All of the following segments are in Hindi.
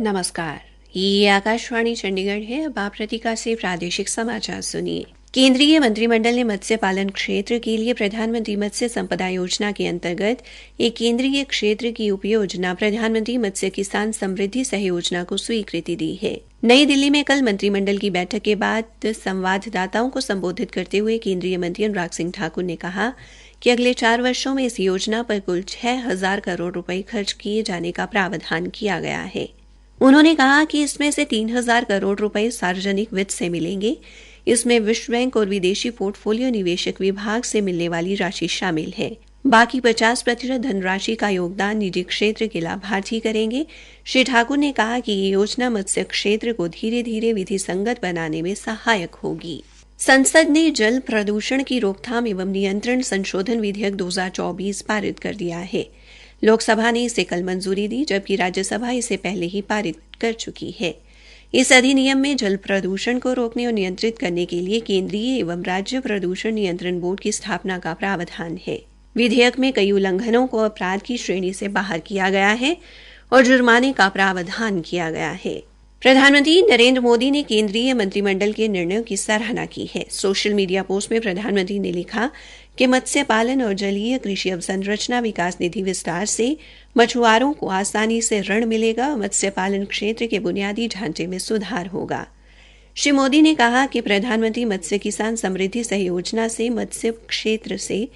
नमस्कार, ये आकाशवाणी चंडीगढ़ है। अब आप रतिका से प्रादेशिक समाचार सुनिए। केंद्रीय मंत्रिमंडल ने मत्स्य पालन क्षेत्र के लिए प्रधानमंत्री मत्स्य संपदा योजना के अंतर्गत एक केंद्रीय क्षेत्र की उपयोजना प्रधानमंत्री मत्स्य किसान समृद्धि सह योजना को स्वीकृति दी है। नई दिल्ली में कल मंत्रिमंडल की बैठक के बाद संवाददाताओं को संबोधित करते हुए केंद्रीय मंत्री अनुराग सिंह ठाकुर ने कहा कि अगले 4 वर्षों में इस योजना पर कुल 6,000 करोड़ रुपए खर्च किए जाने का प्रावधान किया गया है। उन्होंने कहा कि इसमें से 3,000 करोड़ रुपए सार्वजनिक वित्त से मिलेंगे। इसमें विश्व बैंक और विदेशी पोर्टफोलियो निवेशक विभाग से मिलने वाली राशि शामिल है। बाकी 50% धनराशि का योगदान निजी क्षेत्र के लाभार्थी करेंगे। श्री ठाकुर ने कहा कि ये योजना मत्स्य क्षेत्र को धीरे धीरे विधि संगत बनाने में सहायक होगी। संसद ने जल प्रदूषण की रोकथाम एवं नियंत्रण संशोधन विधेयक 2024 पारित कर दिया है। लोकसभा ने इसे कल मंजूरी दी, जबकि राज्यसभा इसे पहले ही पारित कर चुकी है। इस अधिनियम में जल प्रदूषण को रोकने और नियंत्रित करने के लिए केंद्रीय एवं राज्य प्रदूषण नियंत्रण बोर्ड की स्थापना का प्रावधान है। विधेयक में कई उल्लंघनों को अपराध की श्रेणी से बाहर किया गया है और जुर्माने का प्रावधान किया गया है। प्रधानमंत्री नरेंद्र मोदी ने केंद्रीय मंत्रिमंडल के निर्णयों की सराहना की है। सोशल मीडिया पोस्ट में प्रधानमंत्री ने लिखा कि मत्स्य पालन और जलीय कृषि अवसंरचना विकास निधि विस्तार से मछुआरों को आसानी से ऋण मिलेगा और मत्स्य पालन क्षेत्र के बुनियादी ढांचे में सुधार होगा। श्री मोदी ने कहा कि प्रधानमंत्री मत्स्य किसान समृद्धि सह योजना से मत्स्य क्षेत्र से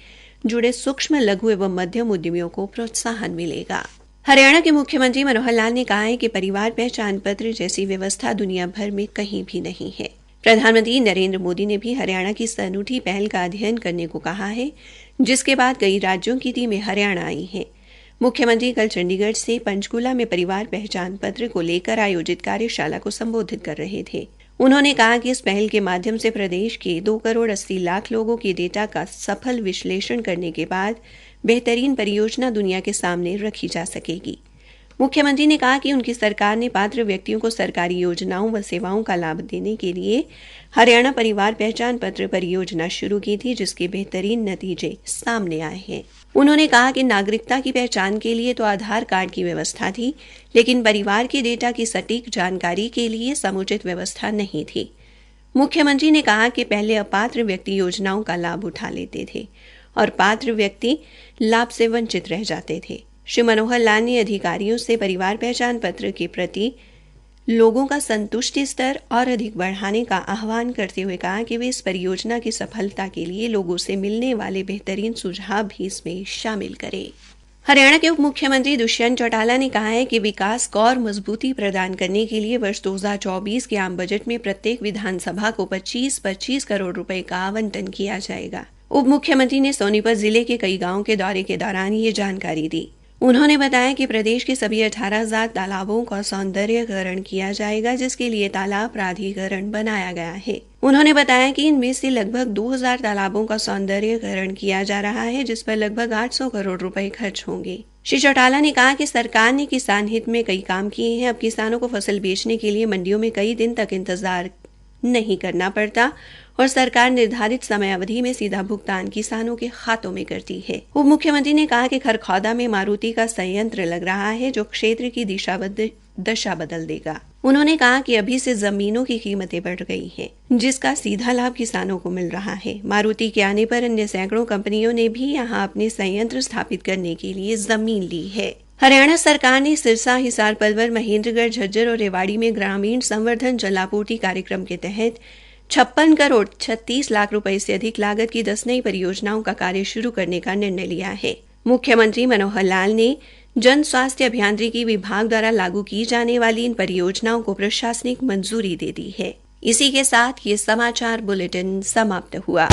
जुड़े सूक्ष्म, लघु एवं मध्यम उद्यमियों को प्रोत्साहन मिलेगा। हरियाणा के मुख्यमंत्री मनोहर लाल ने कहा है कि परिवार पहचान पत्र जैसी व्यवस्था दुनिया भर में कहीं भी नहीं है। प्रधानमंत्री नरेंद्र मोदी ने भी हरियाणा की इस अनूठी पहल का अध्ययन करने को कहा है, जिसके बाद कई राज्यों की टीमें हरियाणा आई हैं। मुख्यमंत्री कल चंडीगढ़ से पंचकूला में परिवार पहचान पत्र को लेकर आयोजित कार्यशाला को संबोधित कर रहे थे। उन्होंने कहा कि इस पहल के माध्यम से प्रदेश के 2 करोड़ 80 लाख लोगों के डेटा का सफल विश्लेषण करने के बाद बेहतरीन परियोजना दुनिया के सामने रखी जा सकेगी। मुख्यमंत्री ने कहा कि उनकी सरकार ने पात्र व्यक्तियों को सरकारी योजनाओं व सेवाओं का लाभ देने के लिए हरियाणा परिवार पहचान पत्र परियोजना शुरू की थी, जिसके बेहतरीन नतीजे सामने आए हैं। उन्होंने कहा कि नागरिकता की पहचान के लिए तो आधार कार्ड की व्यवस्था थी, लेकिन परिवार के डेटा की सटीक जानकारी के लिए समुचित व्यवस्था नहीं थी। मुख्यमंत्री ने कहा कि पहले अपात्र व्यक्ति योजनाओं का लाभ उठा लेते थे और पात्र व्यक्ति लाभ से वंचित रह जाते थे। श्री मनोहर लाल ने अधिकारियों से परिवार पहचान पत्र के प्रति लोगों का संतुष्टि स्तर और अधिक बढ़ाने का आह्वान करते हुए कहा कि वे इस परियोजना की सफलता के लिए लोगों से मिलने वाले बेहतरीन सुझाव भी इसमें शामिल करें। हरियाणा के उप मुख्यमंत्री दुष्यंत चौटाला ने कहा है कि विकास को और मजबूती प्रदान करने के लिए वर्ष 2024 के आम बजट में प्रत्येक विधानसभा को 25-25 करोड़ रुपए का आवंटन किया जाएगा। उप मुख्यमंत्री ने सोनीपत जिले के कई गांवों के दौरे के दौरान ये जानकारी दी। उन्होंने बताया कि प्रदेश के सभी 18,000 तालाबों का सौंदर्यीकरण किया जाएगा, जिसके लिए तालाब प्राधिकरण बनाया गया है। उन्होंने बताया कि इनमें से लगभग 2,000 तालाबों का सौंदर्यीकरण किया जा रहा है, जिस पर लगभग 800 करोड़ रुपए खर्च होंगे। श्री चौटाला ने कहा कि सरकार ने किसान हित में कई काम किए हैं। अब किसानों को फसल बेचने के लिए मंडियों में कई दिन तक इंतजार नहीं करना पड़ता और सरकार निर्धारित समय अवधि में सीधा भुगतान किसानों के खातों में करती है। उप मुख्यमंत्री ने कहा कि खरखौदा में मारुति का संयंत्र लग रहा है, जो क्षेत्र की दशा बदल देगा। उन्होंने कहा कि अभी से जमीनों की कीमतें बढ़ गई हैं, जिसका सीधा लाभ किसानों को मिल रहा है। मारुति के आने पर अन्य सैकड़ों कंपनियों ने भी यहां अपने संयंत्र स्थापित करने के लिए जमीन ली है। हरियाणा सरकार ने सिरसा, हिसार, पलवल, महेंद्रगढ़, झज्जर और रेवाड़ी में ग्रामीण संवर्धन जलापूर्ति कार्यक्रम के तहत 56 करोड़ 36 लाख रुपए से अधिक लागत की 10 नई परियोजनाओं का कार्य शुरू करने का निर्णय लिया है। मुख्यमंत्री मनोहर लाल ने जन स्वास्थ्य अभियांत्रिकी विभाग द्वारा लागू की जाने वाली इन परियोजनाओं को प्रशासनिक मंजूरी दे दी है। इसी के साथ ये समाचार बुलेटिन समाप्त हुआ।